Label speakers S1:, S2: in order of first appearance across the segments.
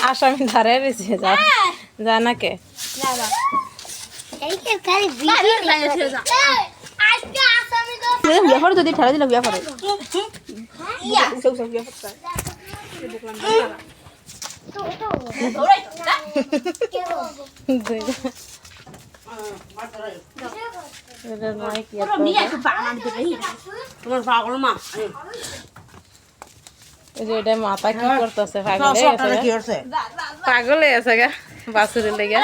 S1: আসামি ধারে রয়েছে জানাকে বিয়া পরে যদি ঠেলা দিল বিয়া পরে মাথা কি করতেছে পাগল হয়ে আছে গা বাসুরের লেগে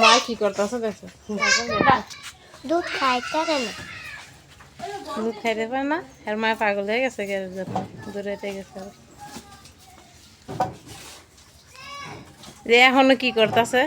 S1: মা কি করতেছে দেখো
S2: দুধ খাইতে না
S1: দুধ খাইতে পারে না আর মায়ের পাগল হয়ে গেছে দূরে গেছে এখনো কি করতেছে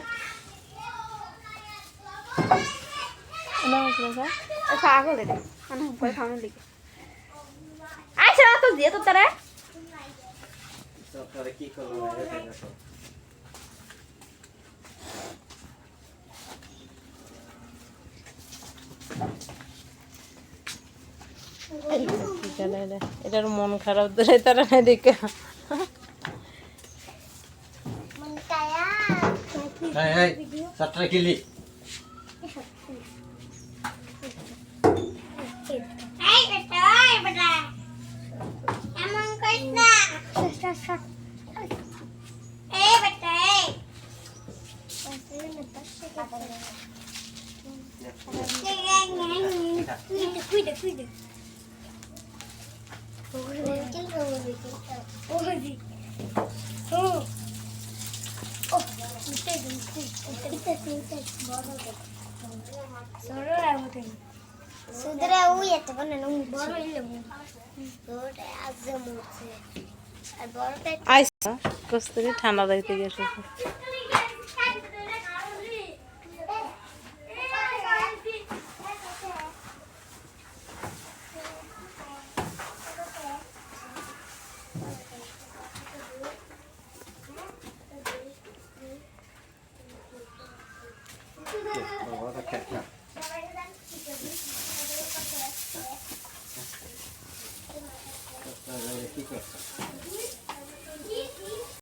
S1: এটার মন খারাপ ধরে তারা না দেখে কস্তুরি ঠান্ডা দিতে গেছে
S3: কি করছে